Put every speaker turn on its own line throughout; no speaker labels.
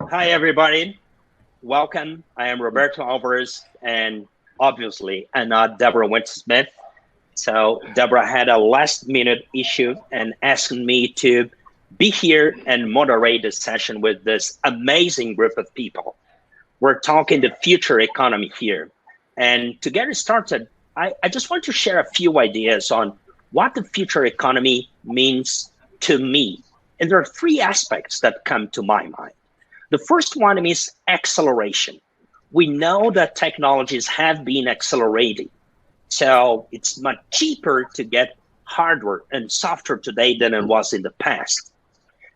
Hi, everybody. Welcome. I am Roberto Alvarez, and obviously, I'm not Deborah Winter-Smith. So Deborah had a last-minute issue and asked me to be here and moderate the session with this amazing group of people. We're talking the future economy here. And to get it started, I just want to share a few ideas on what the future economy means to me. And there are three aspects that come to my mind. The first one is acceleration. We know that technologies have been accelerating. So it's much cheaper to get hardware and software today than it was in the past.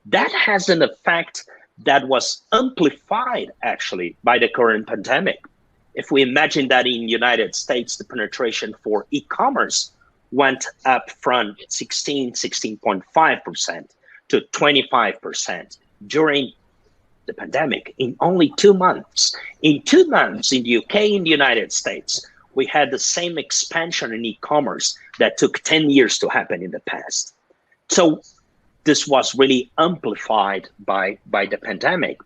That has an effect that was amplified actually by the current pandemic. If we imagine that in the United States, the penetration for e-commerce went up from 16.5% to 25% during the pandemic in only 2 months. In 2 months in the UK, in the United States, we had the same expansion in e-commerce that took 10 years to happen in the past. So this was really amplified by the pandemic.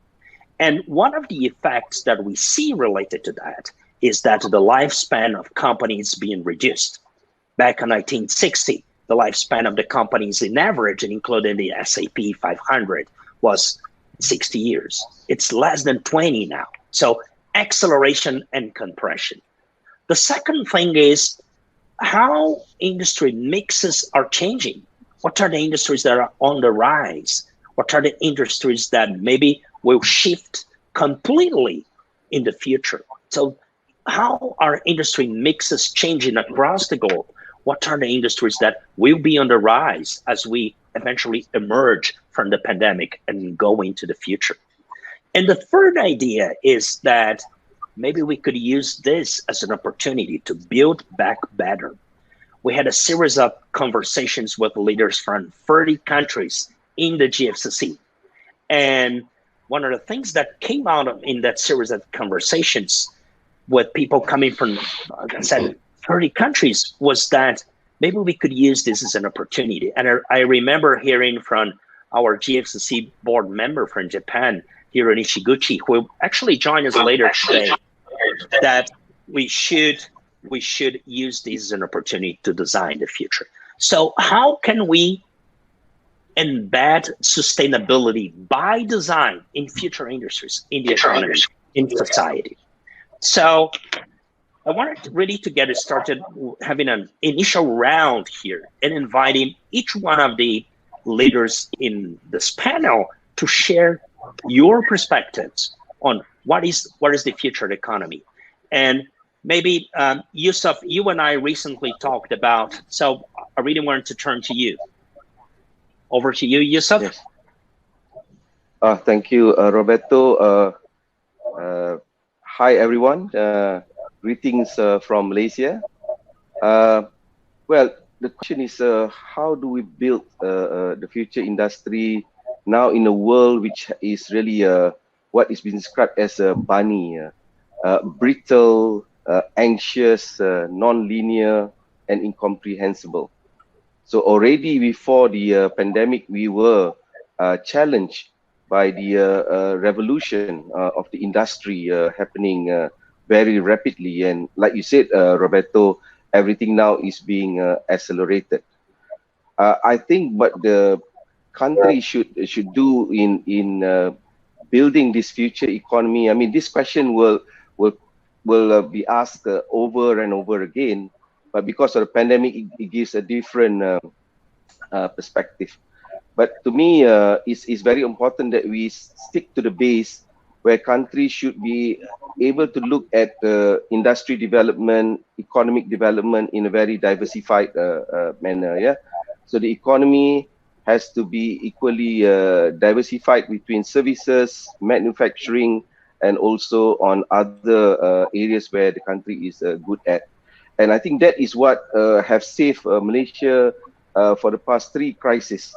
And one of the effects that we see related to that is that the lifespan of companies being reduced. Back in 1960, the lifespan of the companies in average, including the S&P 500, was 60 years. It's less than 20 now. So acceleration and compression. The second thing is how industry mixes are changing. What are the industries that are on the rise? What are the industries that maybe will shift completely in the future? So how are industry mixes changing across the globe? What are the industries that will be on the rise as we eventually emerge from the pandemic and go into the future? And the third idea is that maybe we could use this as an opportunity to build back better. We had a series of conversations with leaders from 30 countries in the GFCC. And one of the things that came out in that series of conversations with people coming from, like I said, 30 countries was that maybe we could use this as an opportunity. And I remember hearing from our GFCC board member from Japan, Hiro Nishiguchi, who will actually join us later today, that we should use this as an opportunity to design the future. So how can we embed sustainability by design in future industries, in the economy, in society? So I wanted really to get it started having an initial round here and inviting each one of the leaders in this panel to share your perspectives on what is the future economy. And maybe Yusuf, you and I recently talked about, so I really wanted to turn to you. Over to you, Yusuf.
Yes. Thank you, Roberto. Hi, everyone. Greetings from Malaysia. Well, the question is, how do we build the future industry now in a world which is really what is being described as a bunny, brittle, anxious, non-linear, and incomprehensible. So already before the pandemic, we were challenged by the revolution of the industry happening very rapidly. And like you said, Roberto, everything now is being accelerated. I think what the country should do in building this future economy, I mean, this question will be asked over and over again, but because of the pandemic, it gives a different perspective. But to me, it's very important that we stick to the base where countries should be able to look at industry development, economic development in a very diversified manner. Yeah, so the economy has to be equally diversified between services, manufacturing, and also on other areas where the country is good at. And I think that is what have saved Malaysia for the past 3 crises.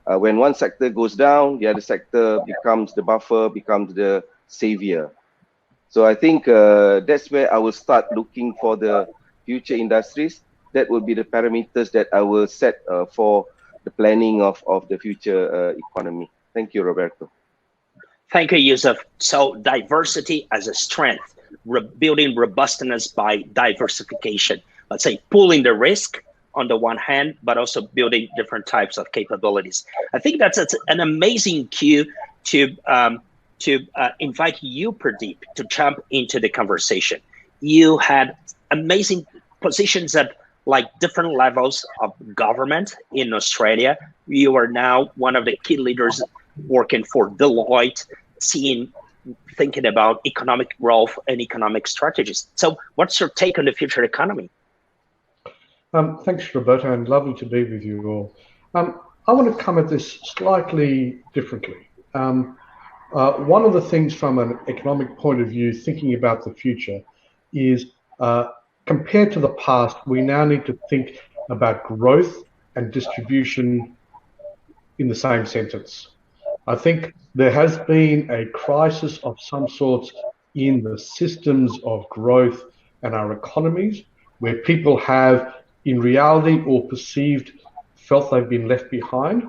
When one sector goes down, the other sector becomes the buffer, becomes the savior. So I think that's where I will start looking for the future industries. That will be the parameters that I will set for the planning of the future economy. Thank you, Roberto.
Thank you, Yusuf. So diversity as a strength, building robustness by diversification. Let's say pooling the risk on the one hand, but also building different types of capabilities. I think that's an amazing cue to invite you, Pradeep, to jump into the conversation. You had amazing positions at like different levels of government in Australia. You are now one of the key leaders working for Deloitte, thinking about economic growth and economic strategies. So what's your take on the future economy?
Thanks, Roberto, and lovely to be with you all. I want to come at this slightly differently. One of the things from an economic point of view, thinking about the future, is compared to the past, we now need to think about growth and distribution in the same sentence. I think there has been a crisis of some sorts in the systems of growth and our economies, where people have, in reality or perceived, felt they've been left behind.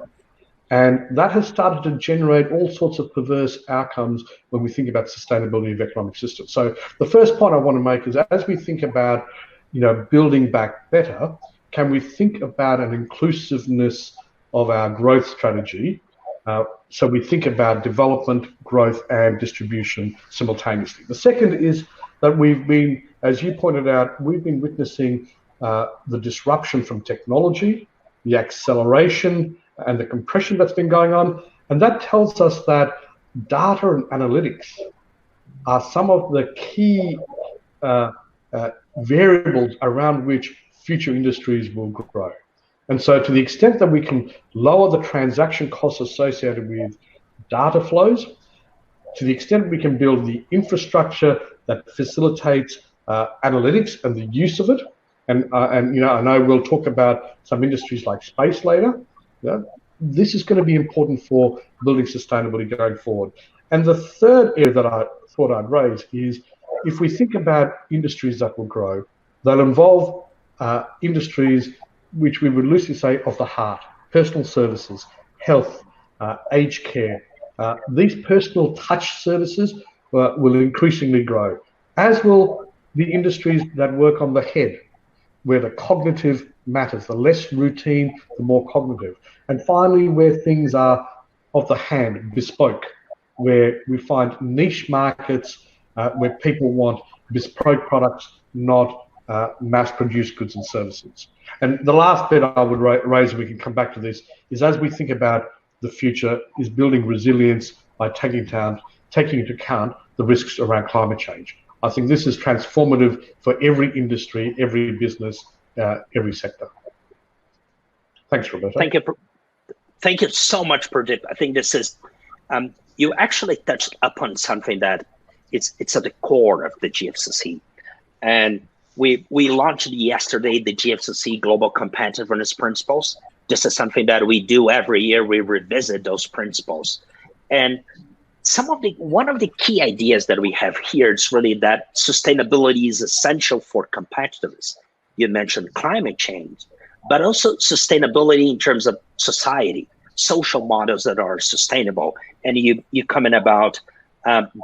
And that has started to generate all sorts of perverse outcomes when we think about sustainability of economic systems. So the first point I want to make is, as we think about, building back better, can we think about an inclusiveness of our growth strategy? So we think about development, growth, and distribution simultaneously. The second is that we've been, as you pointed out, we've been witnessing the disruption from technology, the acceleration and the compression that's been going on. And that tells us that data and analytics are some of the key variables around which future industries will grow. And so to the extent that we can lower the transaction costs associated with data flows, to the extent we can build the infrastructure that facilitates analytics and the use of it, and I know we'll talk about some industries like space later, this is going to be important for building sustainability going forward. And the third area that I thought I'd raise is, if we think about industries that will grow, they'll involve industries which we would loosely say of the heart: personal services, health, aged care. These personal touch services will increasingly grow, as will the industries that work on the head, where the cognitive matters. The less routine, the more cognitive. And finally, where things are of the hand, bespoke, where we find niche markets where people want bespoke products, not mass-produced goods and services. And the last bit I would raise, and we can come back to this, is as we think about the future, is building resilience by taking into account the risks around climate change. I think this is transformative for every industry, every business, every sector. Thanks, Roberto.
Thank you so much, Pradeep. I think this is, you actually touched upon something that it's at the core of the GFCC. And we launched yesterday the GFCC Global Competitiveness Principles. This is something that we do every year. We revisit those principles. And one of the key ideas that we have here is really that sustainability is essential for competitiveness. You mentioned climate change, but also sustainability in terms of society, social models that are sustainable. And you comment about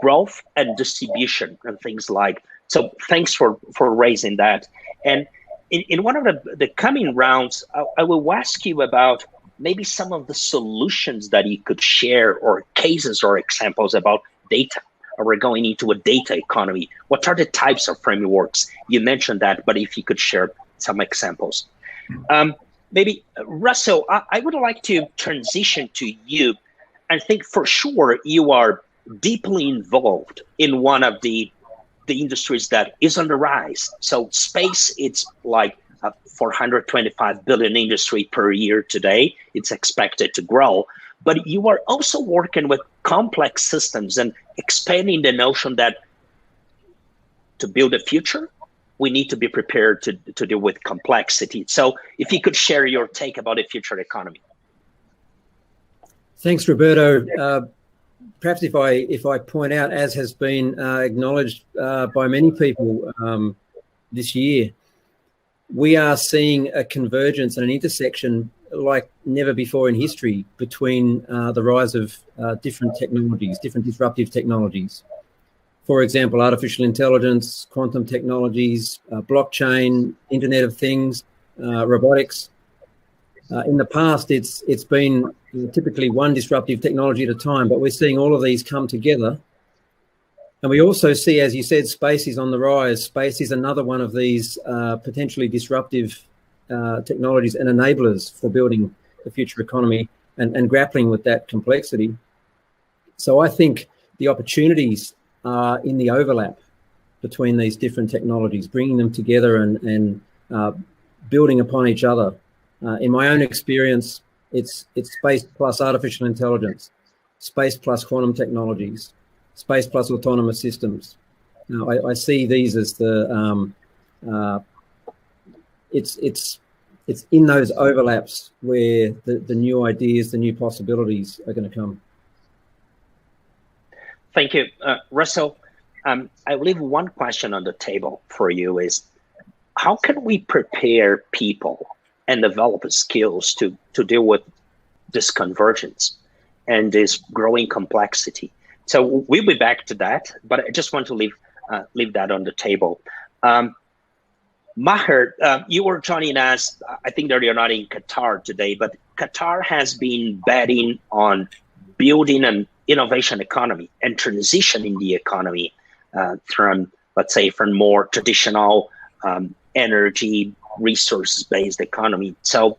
growth and distribution and things like. So thanks for raising that. And in one of the coming rounds, I will ask you about maybe some of the solutions that you could share, or cases or examples about data. We're going into a data economy. What are the types of frameworks? You mentioned that, but if you could share some examples. Maybe, Russell, I would like to transition to you. I think for sure you are deeply involved in one of the industries that is on the rise. So space, it's like a 425 billion industry per year today. It's expected to grow. But you are also working with complex systems and expanding the notion that to build a future, we need to be prepared to deal with complexity. So if you could share your take about the future economy.
Thanks, Roberto. Perhaps if I point out, as has been acknowledged by many people this year, we are seeing a convergence and an intersection like never before in history between the rise of different technologies, different disruptive technologies. For example, artificial intelligence, quantum technologies, blockchain, Internet of Things, robotics. In the past, it's been typically one disruptive technology at a time, but we're seeing all of these come together. And we also see, as you said, space is on the rise. Space is another one of these potentially disruptive technologies and enablers for building the future economy and grappling with that complexity. So I think the opportunities are in the overlap between these different technologies, bringing them together and building upon each other. In my own experience, it's space plus artificial intelligence, space plus quantum technologies, space plus autonomous systems. I see these as the it's in those overlaps where the new ideas, the new possibilities are going to come.
Thank you, Russell. I leave one question on the table for you: is how can we prepare people and develop skills to deal with this convergence and this growing complexity? So we'll be back to that, but I just want to leave that on the table. Maher, you were joining us. I think that you're not in Qatar today, but Qatar has been betting on building an innovation economy and transitioning the economy from, let's say, from more traditional energy resources-based economy. So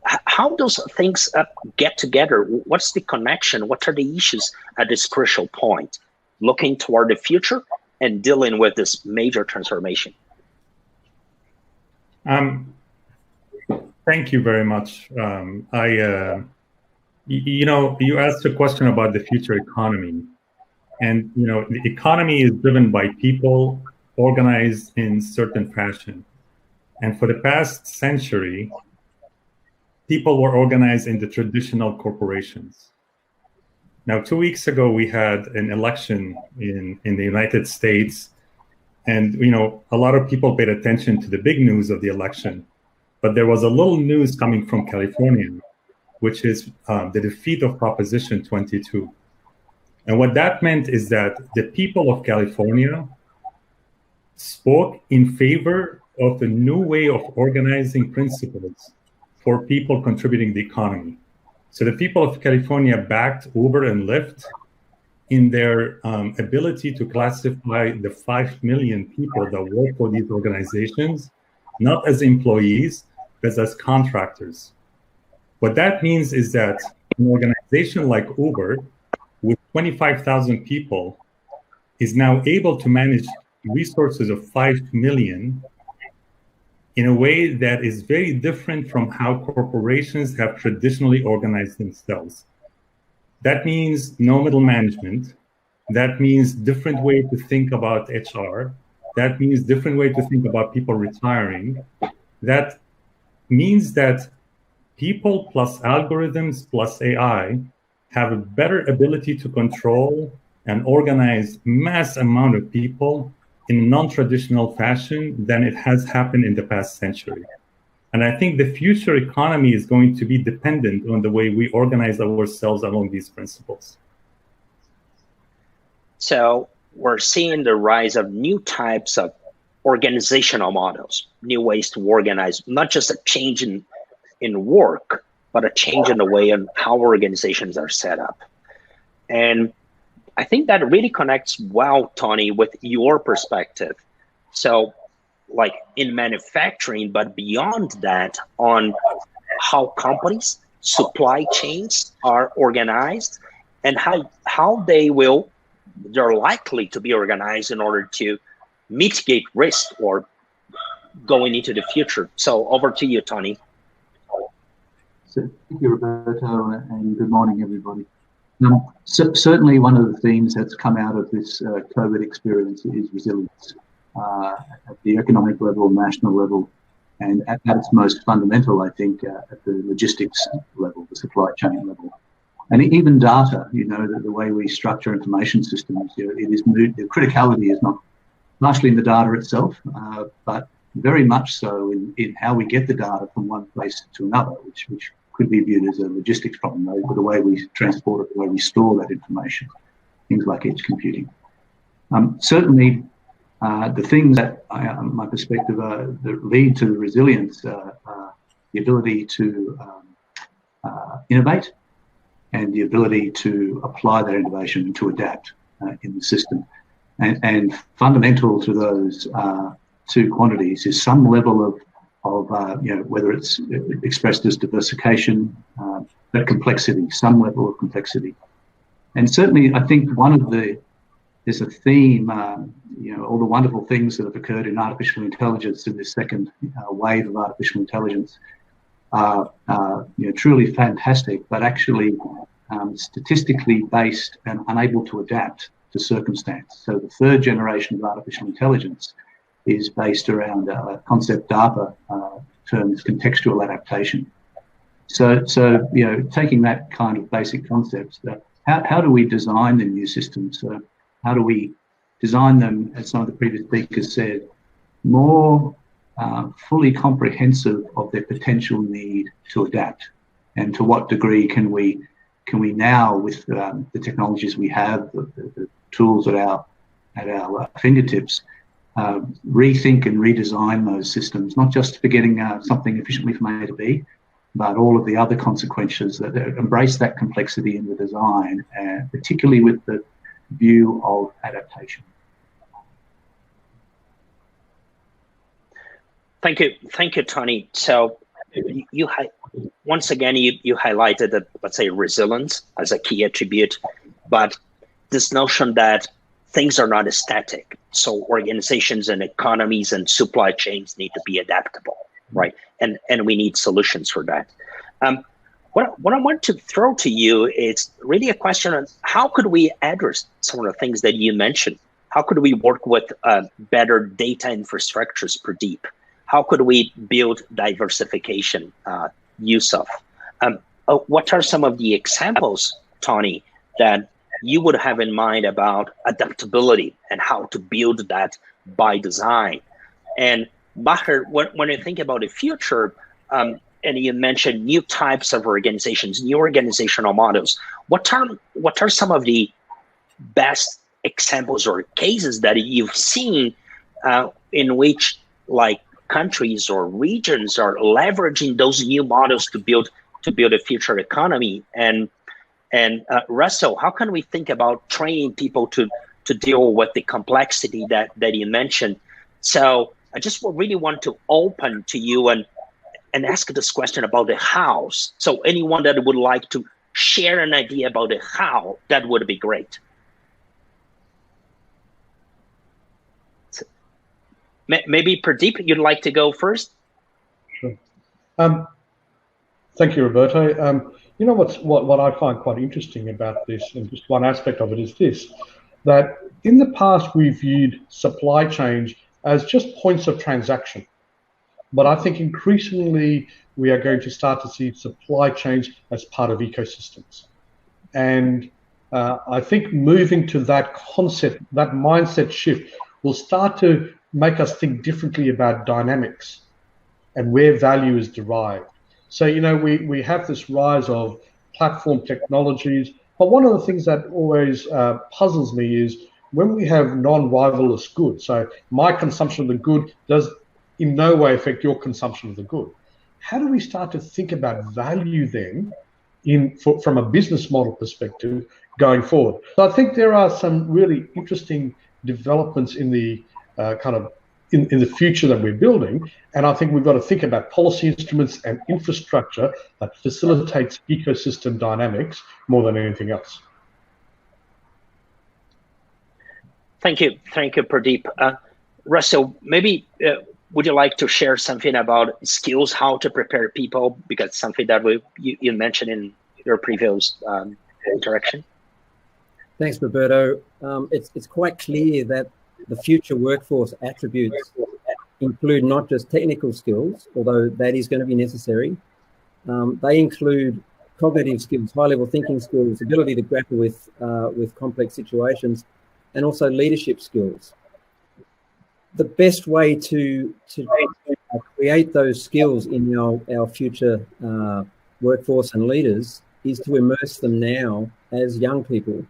how those things get together? What's the connection? What are the issues at this crucial point, looking toward the future and dealing with this major transformation?
Thank you very much. You asked a question about the future economy, and the economy is driven by people organized in certain fashion. And for the past century, people were organized in the traditional corporations. Now, 2 weeks ago, we had an election in the United States. And, a lot of people paid attention to the big news of the election. But there was a little news coming from California, which is the defeat of Proposition 22. And what that meant is that the people of California spoke in favor of a new way of organizing principles for people contributing the economy. So the people of California backed Uber and Lyft in their ability to classify the 5 million people that work for these organizations, not as employees, but as contractors. What that means is that an organization like Uber, with 25,000 people, is now able to manage resources of 5 million in a way that is very different from how corporations have traditionally organized themselves. That means no middle management. That means different way to think about HR. That means different way to think about people retiring. That means that people plus algorithms plus AI have a better ability to control and organize mass amount of people in a non-traditional fashion than it has happened in the past century. And I think the future economy is going to be dependent on the way we organize ourselves along these principles.
So we're seeing the rise of new types of organizational models, new ways to organize, not just a change in work, but a change in the way in how organizations are set up. And I think that really connects well, Tony, with your perspective. So like in manufacturing, but beyond that, on how companies, supply chains are organized and how they're likely to be organized in order to mitigate risk or going into the future. So over to you, Tony.
So, thank you, Roberto, and good morning, everybody. Certainly one of the themes that's come out of this COVID experience is resilience at the economic level, national level, and at its most fundamental, I think, at the logistics level, the supply chain level. And even data, the way we structure information systems, it is moved, the criticality is not largely in the data itself, but very much so in how we get the data from one place to another, which could be viewed as a logistics problem, though, the way we transport it, the way we store that information, things like edge computing. Certainly, the things that, my perspective, that lead to the resilience, the ability to innovate and the ability to apply that innovation and to adapt in the system. And fundamental to those two quantities is some level of whether it's expressed as diversification, that complexity, some level of complexity. And certainly, I think there's a theme, all the wonderful things that have occurred in artificial intelligence in this second wave of artificial intelligence are truly fantastic, but actually statistically based and unable to adapt to circumstance. So the third generation of artificial intelligence is based around a concept DARPA term is contextual adaptation. So taking that kind of basic concepts, how do we design the new systems? How do we design them, as some of the previous speakers said, more fully comprehensive of their potential need to adapt? And to what degree can we now, with the technologies we have, the tools at our fingertips, rethink and redesign those systems, not just for getting something efficiently from A to B, but all of the other consequences that embrace that complexity in the design, and particularly with the view of adaptation.
Thank you, Tony. So once again, you highlighted that, let's say, resilience as a key attribute, but this notion that things are not static. So organizations and economies and supply chains need to be adaptable, right? And we need solutions for that. What I want to throw to you is really a question on how could we address some of the things that you mentioned? How could we work with better data infrastructures per deep? How could we build diversification use of? What are some of the examples, Tony, that you would have in mind about adaptability and how to build that by design? And Bahar, when you think about the future, and you mentioned new types of organizations, new organizational models, what are some of the best examples or cases that you've seen in which, like, countries or regions are leveraging those new models to build a future economy? And Russell, how can we think about training people to deal with the complexity that you mentioned? So I just really want to open to you and ask this question about the hows. So anyone that would like to share an idea about the how, that would be great. So, maybe Pradeep, you'd like to go first?
Sure. Thank you, Roberto. You know what I find quite interesting about this, and just one aspect of it is this, that in the past we viewed supply chains as just points of transaction. But I think increasingly we are going to start to see supply chains as part of ecosystems. And I think moving to that concept, that mindset shift, will start to make us think differently about dynamics and where value is derived. So, we have this rise of platform technologies, but one of the things that always puzzles me is when we have non-rivalrous goods. So my consumption of the good does in no way affect your consumption of the good. How do we start to think about value then from a business model perspective going forward? So I think there are some really interesting developments in the in the future that we're building, and I think we've got to think about policy instruments and infrastructure that facilitates ecosystem dynamics more than anything else.
Thank you, Pradeep. Russell, maybe would you like to share something about skills, how to prepare people, because something that you mentioned in your previous interaction?
Thanks, Roberto. It's quite clear that the future workforce attributes include not just technical skills, although that is going to be necessary. They include cognitive skills, high-level thinking skills, ability to grapple with complex situations, and also leadership skills. the best way to create those skills in our future workforce and leaders is to immerse them now as young people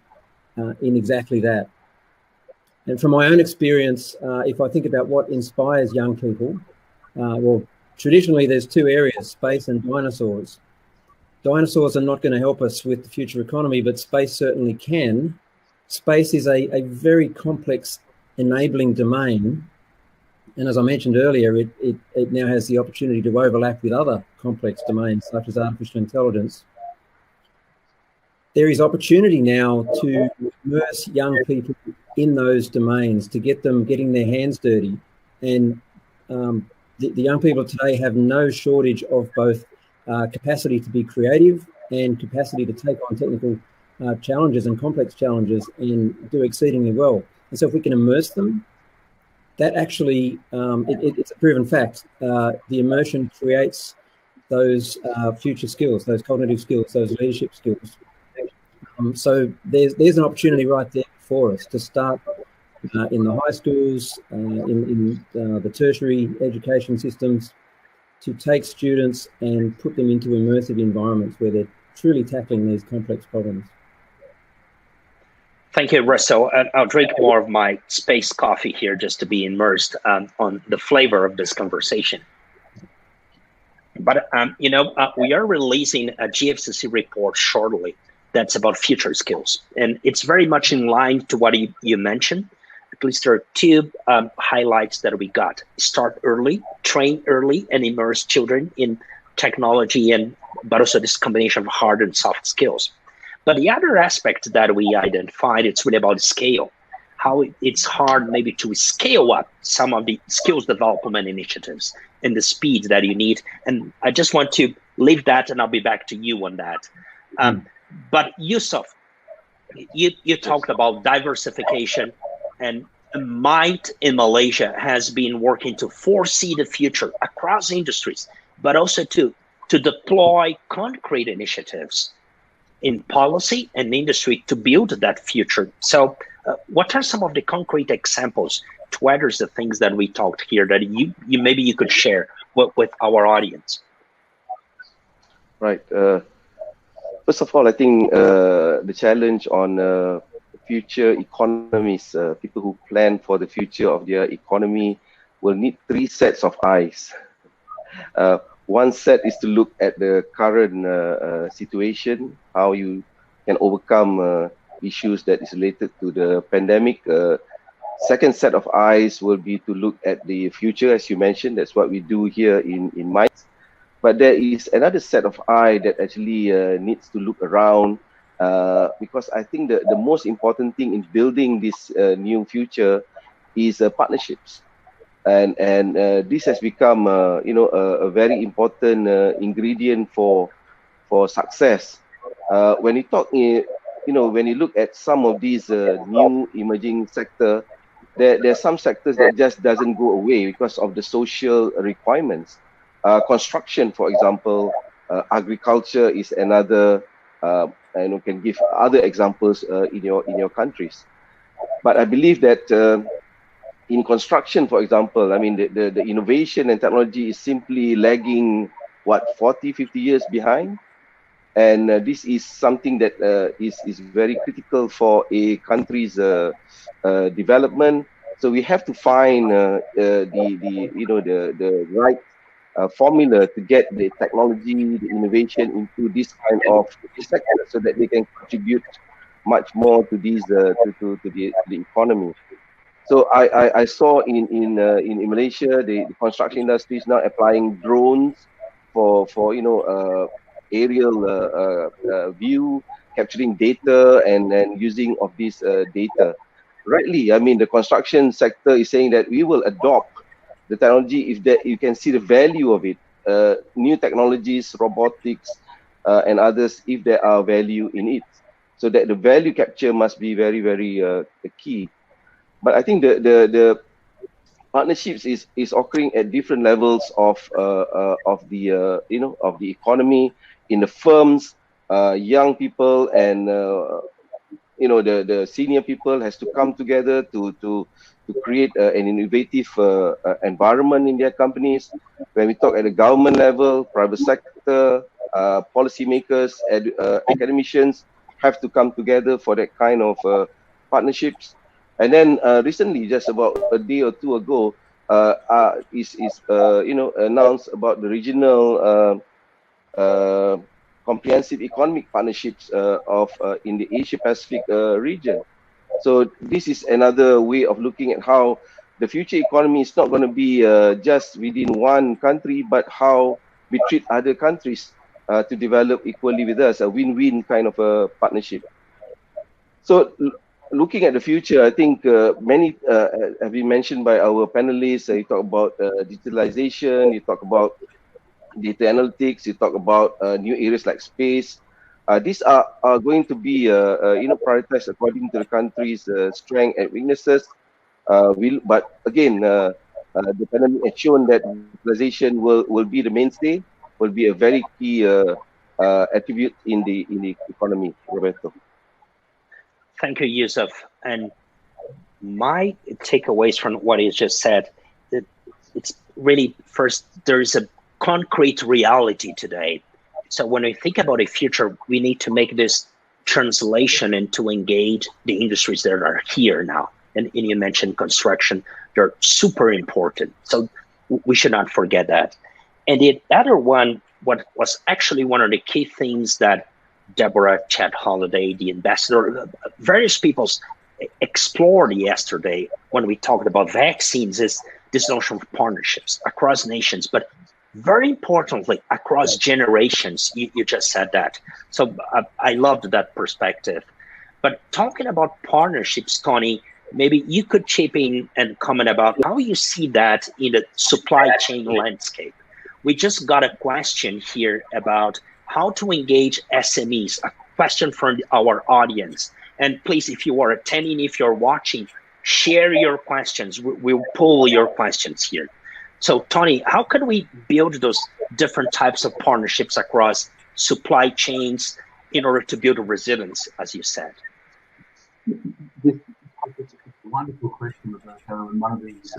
in exactly that. And from my own experience, if I think about what inspires young people, well, traditionally there's two areas, space and dinosaurs. Dinosaurs are not going to help us with the future economy, but space certainly can. Space is a very complex enabling domain. And as I mentioned earlier, it now has the opportunity to overlap with other complex domains, such as artificial intelligence. There is opportunity now to immerse young people in those domains, to get them getting their hands dirty. And the young people today have no shortage of both capacity to be creative and capacity to take on technical challenges and complex challenges and do exceedingly well. And so if we can immerse them, that actually, it's a proven fact. The immersion creates those future skills, those cognitive skills, those leadership skills. So there's an opportunity right there for us to start in the high schools, in the tertiary education systems, to take students and put them into immersive environments where they're truly tackling these complex problems.
Thank you, Russell. I'll drink more of my space coffee here just to be immersed on the flavor of this conversation. But, we are releasing a GFCC report shortly that's about future skills. And it's very much in line to what you mentioned. At least there are two highlights that we got. Start early, train early, and immerse children in technology, but also this combination of hard and soft skills. But the other aspect that we identified, it's really about scale, how it's hard maybe to scale up some of the skills development initiatives and the speed that you need. And I just want to leave that, and I'll be back to you on that. But Yusuf, you talked about diversification, and MITE in Malaysia has been working to foresee the future across industries, but also to deploy concrete initiatives in policy and industry to build that future. So what are some of the concrete examples to address the things that we talked here that you maybe you could share with our audience?
Right. First of all, I think the challenge on future economies, people who plan for the future of their economy will need three sets of eyes. One set is to look at the current situation, how you can overcome issues that is related to the pandemic. Second set of eyes will be to look at the future, as you mentioned. That's what we do here in MITE. But there is another set of eye that actually needs to look around, because I think the most important thing in building this new future is partnerships. And this has become a very important ingredient for success. When you talk, when you look at some of these new emerging sector, there are some sectors that just doesn't go away because of the social requirements. Construction, for example, agriculture is another, and we can give other examples in your countries. But I believe that in construction, for example, I mean, the innovation and technology is simply lagging, 40, 50 years behind. And this is something that is very critical for a country's development. So we have to find the right formula to get the technology, the innovation into this kind of sector, so that they can contribute much more to these to the economy. So I saw in Malaysia, the construction industry is now applying drones for aerial view, capturing data and using of this data. Rightly, I mean, the construction sector is saying that we will adopt the technology if that you can see the value of it. New technologies, robotics, and others, if there are value in it. So that the value capture must be very, very key. But I think the partnerships is occurring at different levels of the economy, in the firms, young people, and the senior people has to come together to create an innovative environment in their companies. When we talk at the government level, private sector, policymakers, academicians have to come together for that kind of partnerships. And then recently, just about a day or two ago, is announced about the regional comprehensive economic partnerships in the Asia Pacific region. So this is another way of looking at how the future economy is not going to be just within one country, but how we treat other countries to develop equally with us, a win-win kind of a partnership. So looking at the future, I think many have been mentioned by our panelists. You talk about digitalization, you talk about data analytics, you talk about new areas like space. These are going to be prioritized according to the country's strengths and weaknesses. But again, the pandemic has shown that digitalization will be the mainstay, will be a very key attribute in the economy, Roberto.
Thank you, Yusuf. And my takeaways from what you just said, it's really, first, there is a concrete reality today. So when we think about a future, we need to make this translation and to engage the industries that are here now. And you mentioned construction, they're super important. So we should not forget that. And the other one, what was actually one of the key themes that Deborah, Chad Holliday, the ambassador, various people explored yesterday when we talked about vaccines is this notion of partnerships across nations, but very importantly, across generations. You just said that. So I loved that perspective. But talking about partnerships, Tony, maybe you could chip in and comment about how you see that in the supply chain landscape. We just got a question here about how to engage SMEs, a question from our audience. And please, if you are attending, if you're watching, share your questions. We'll pull your questions here. So Tony, how can we build those different types of partnerships across supply chains in order to build resilience, as you said?
It's a wonderful question, Roberto, and one of these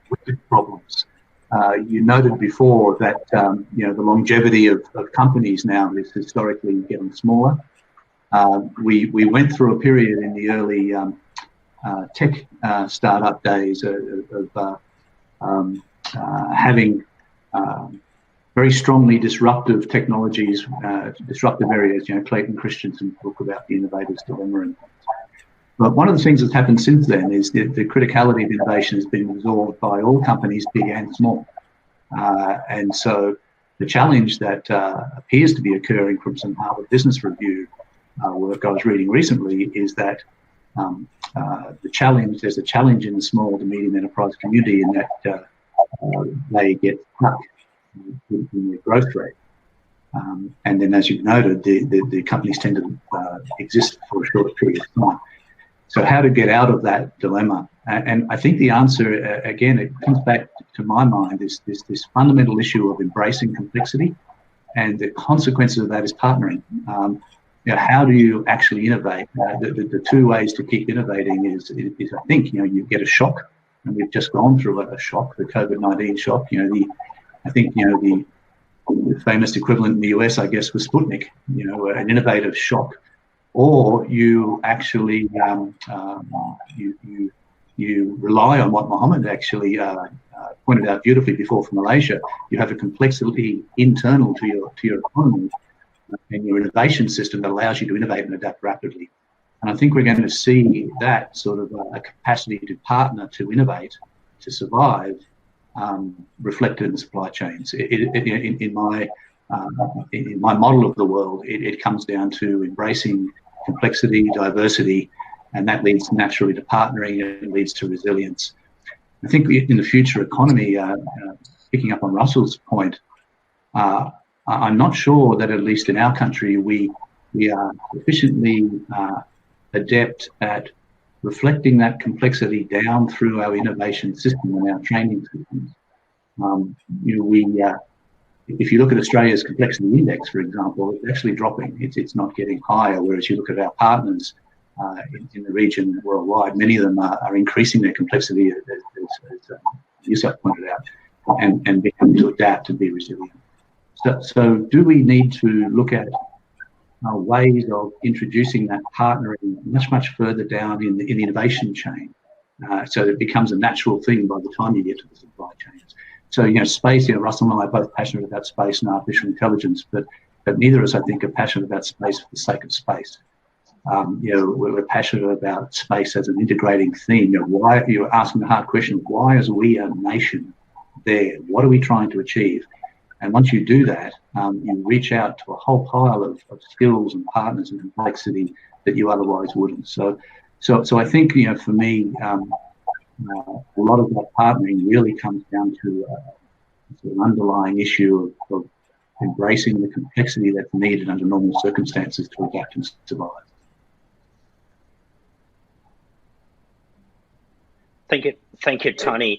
wicked problems. You noted before that the longevity of companies now is historically getting smaller. We went through a period in the early tech startup days of having very strongly disruptive technologies, disruptive areas. Clayton Christensen's book about the innovator's dilemma. And but one of the things that's happened since then is that the criticality of innovation has been absorbed by all companies, big and small. And so the challenge that appears to be occurring from some Harvard Business Review work I was reading recently is that there's a challenge in the small to medium enterprise community in that they get stuck in their growth rate. And then, as you've noted, the companies tend to exist for a short period of time. So how to get out of that dilemma? And I think the answer, again, it comes back to my mind, is this fundamental issue of embracing complexity, and the consequences of that is partnering. How do you actually innovate? The two ways to keep innovating is I think, you get a shock, and we've just gone through a shock, the COVID-19 shock. I think the famous equivalent in the US, I guess, was Sputnik. An innovative shock. Or you actually you rely on what Mohammed actually pointed out beautifully before from Malaysia. You have a complexity internal to your economy and your innovation system that allows you to innovate and adapt rapidly. And I think we're going to see that sort of a capacity to partner, to innovate, to survive, reflected in the supply chains. In my model of the world, it comes down to embracing complexity, diversity, and that leads naturally to partnering, and it leads to resilience. I think in the future economy, picking up on Russell's point, I'm not sure that at least in our country we are sufficiently adept at reflecting that complexity down through our innovation system and our training systems. If you look at Australia's complexity index, for example, it's actually dropping. It's not getting higher, whereas you look at our partners, in the region worldwide. Many of them are increasing their complexity, as Yusuf pointed out, and becoming to adapt and be resilient. So do we need to look at ways of introducing that partnering much further down in the innovation chain, so that it becomes a natural thing by the time you get to the supply chains? So, space, Russell and I are both passionate about space and artificial intelligence, but neither of us, I think, are passionate about space for the sake of space. We're passionate about space as an integrating theme. Why, you're asking the hard question, why is we a nation there? What are we trying to achieve? And once you do that, you reach out to a whole pile of skills and partners and complexity that you otherwise wouldn't. So I think, for me, a lot of that partnering really comes down to an underlying issue of embracing the complexity that's needed under normal circumstances to adapt and survive.
Thank you, Tony.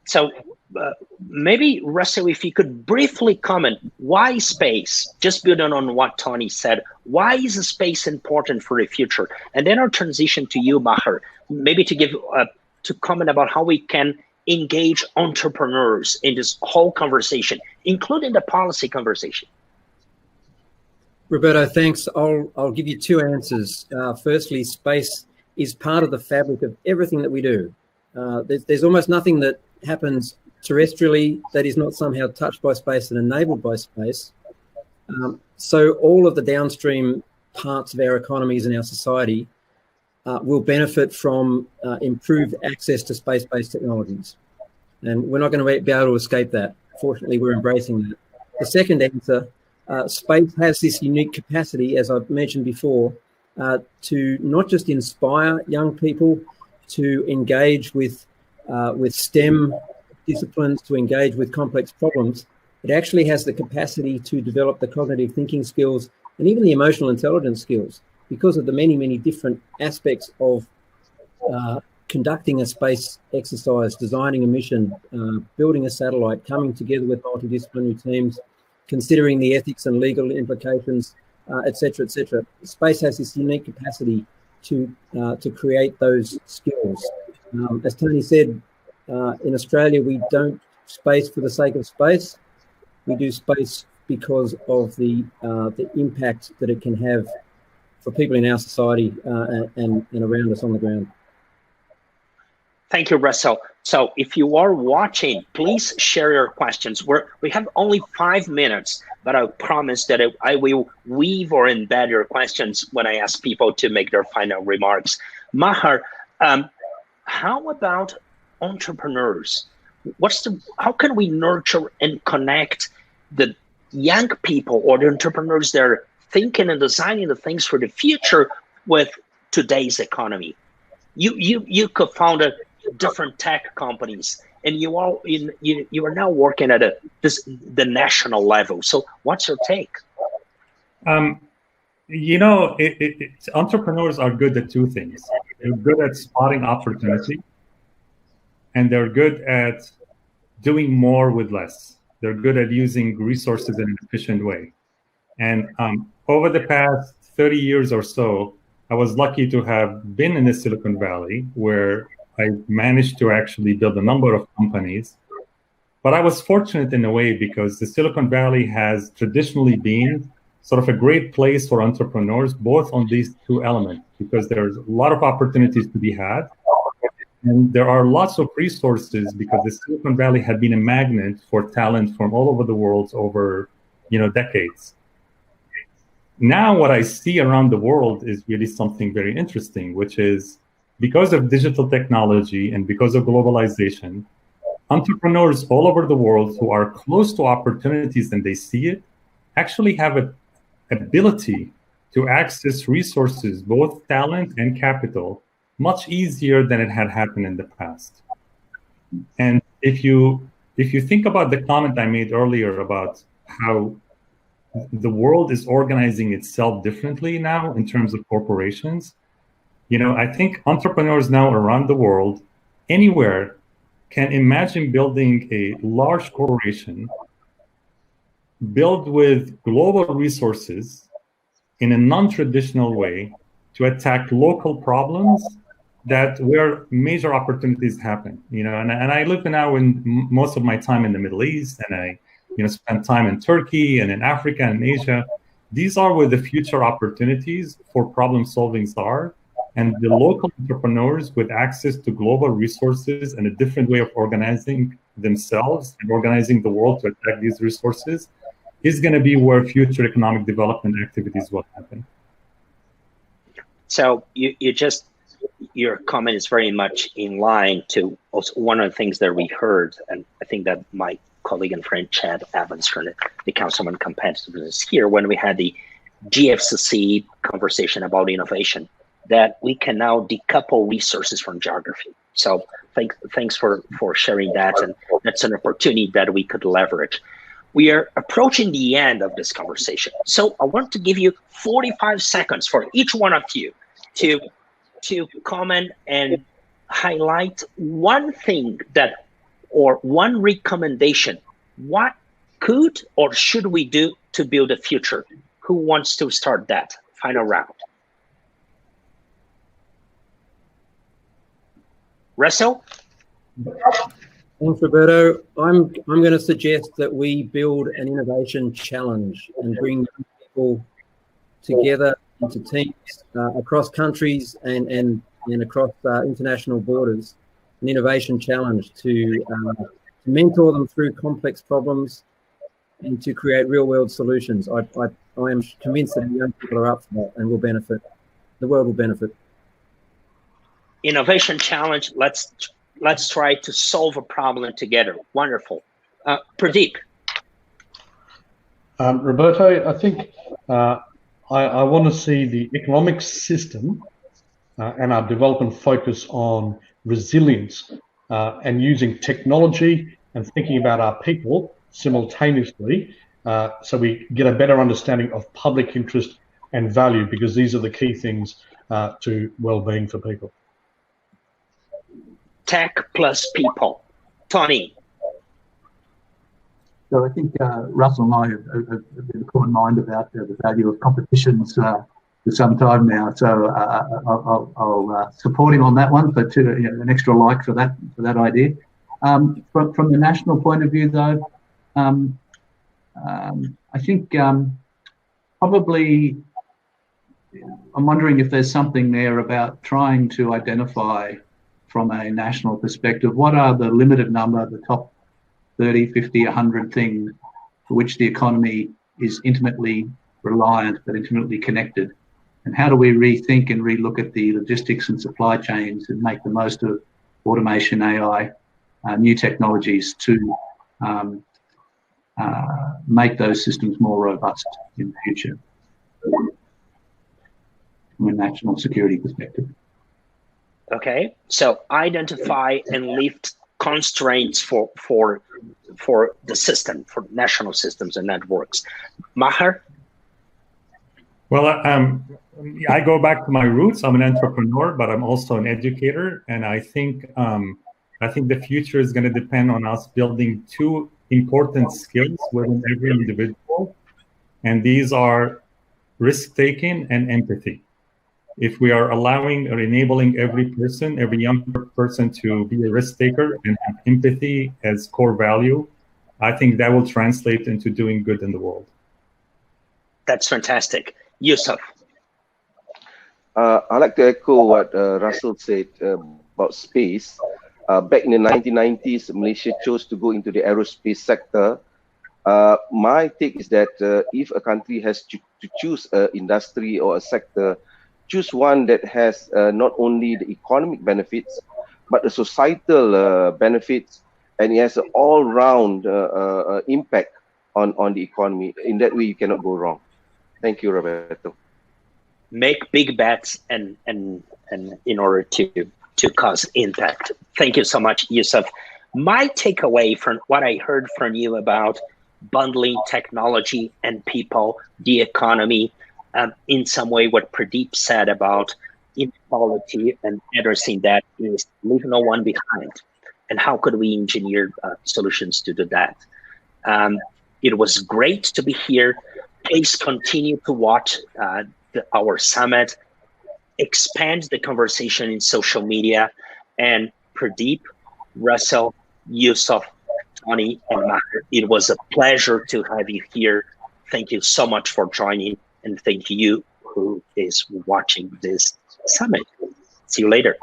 So maybe, Russell, if you could briefly comment, why space? Just building on what Tony said, why is space important for the future? And then I'll transition to you, Maher, maybe to give to comment about how we can engage entrepreneurs in this whole conversation, including the policy conversation.
Roberto, thanks. I'll give you two answers. Firstly, space is part of the fabric of everything that we do. There's almost nothing that happens terrestrially that is not somehow touched by space and enabled by space. So all of the downstream parts of our economies and our society will benefit from improved access to space-based technologies. And we're not going to be able to escape that. Fortunately, we're embracing that. The second answer, space has this unique capacity, as I've mentioned before, to not just inspire young people to engage with STEM disciplines, to engage with complex problems. It actually has the capacity to develop the cognitive thinking skills and even the emotional intelligence skills, because of the many different aspects of conducting a space exercise, designing a mission, building a satellite, coming together with multidisciplinary teams, considering the ethics and legal implications, et cetera, et cetera. Space has this unique capacity to create those skills. As Tony said, in Australia, we don't space for the sake of space. We do space because of the impact that it can have for people in our society and around us on the ground.
Thank you, Russell. So if you are watching, please share your questions. We have only 5 minutes, but I promise that I will weave or embed your questions when I ask people to make their final remarks. Maher, how about entrepreneurs? How can we nurture and connect the young people or the entrepreneurs that are thinking and designing the things for the future with today's economy? You co-founded different tech companies, and you are now working at the national level. So what's your take?
Entrepreneurs are good at two things. They're good at spotting opportunity, and they're good at doing more with less. They're good at using resources in an efficient way. And over the past 30 years or so, I was lucky to have been in the Silicon Valley, where I managed to actually build a number of companies. But I was fortunate in a way because the Silicon Valley has traditionally been sort of a great place for entrepreneurs, both on these two elements, because there's a lot of opportunities to be had. And there are lots of resources because the Silicon Valley had been a magnet for talent from all over the world over, decades. Now what I see around the world is really something very interesting, which is because of digital technology and because of globalization, entrepreneurs all over the world who are close to opportunities and they see it actually have an ability to access resources, both talent and capital, much easier than it had happened in the past. And if you think about the comment I made earlier about how the world is organizing itself differently now in terms of corporations, I think entrepreneurs now around the world, anywhere, can imagine building a large corporation, built with global resources in a non-traditional way to attack local problems that where major opportunities happen. And I live now in most of my time in the Middle East, and I spend time in Turkey and in Africa and Asia. These are where the future opportunities for problem solving are. And the local entrepreneurs with access to global resources and a different way of organizing themselves and organizing the world to attack these resources is going to be where future economic development activities will happen.
So your comment is very much in line to also one of the things that we heard, and I think that my colleague and friend Chad Evans from the Council on Competitiveness here, when we had the GFCC conversation about innovation, that we can now decouple resources from geography. So thanks for sharing that, and that's an opportunity that we could leverage. We are approaching the end of this conversation. So I want to give you 45 seconds for each one of you to comment and highlight one thing or one recommendation. What could or should we do to build a future? Who wants to start that final round? Russell?
Thanks, Roberto. I'm going to suggest that we build an innovation challenge and bring people together into teams across countries and across international borders. An innovation challenge to mentor them through complex problems and to create real-world solutions. I am convinced that young people are up for that and will benefit. The world will benefit.
Innovation challenge. Let's try to solve a problem together. Wonderful. Pradeep.
Roberto, I think I want to see the economic system and our development focus on resilience and using technology and thinking about our people simultaneously, so we get a better understanding of public interest and value, because these are the key things to well-being for people.
Tech plus people. Tony.
So I think Russell and I have been of common mind about the value of competitions for some time now. So I'll support him on that one, but an extra like for that idea. From the national point of view, though, I think probably I'm wondering if there's something there about trying to identify from a national perspective what are the limited number, the top 30, 50, 100 things for which the economy is intimately reliant but intimately connected. And how do we rethink and relook at the logistics and supply chains and make the most of automation, AI, new technologies to make those systems more robust in the future from a national security perspective?
Okay, so identify and lift constraints for the system, for national systems and networks. Maher?
Well, I go back to my roots. I'm an entrepreneur, but I'm also an educator, and I think the future is going to depend on us building two important skills within every individual, and these are risk-taking and empathy. If we are allowing or enabling every young person to be a risk taker and have empathy as core value, I think that will translate into doing good in the world.
That's fantastic. Yusuf.
I'd like to echo what Russell said about space. Back in the 1990s, Malaysia chose to go into the aerospace sector. My take is that if a country has to choose an industry or a sector, choose one that has not only the economic benefits, but the societal benefits, and it has an all-round impact on the economy. In that way, you cannot go wrong. Thank you, Roberto.
Make big bets and in order to cause impact. Thank you so much, Yusuf. My takeaway from what I heard from you about bundling technology and people, the economy, in some way what Pradeep said about inequality and addressing that is leave no one behind. And how could we engineer solutions to do that? It was great to be here. Please continue to watch our summit. expand the conversation in social media. And Pradeep, Russell, Yusuf, Tony, and Maher, it was a pleasure to have you here. Thank you so much for joining, and thank you who is watching this summit. See you later.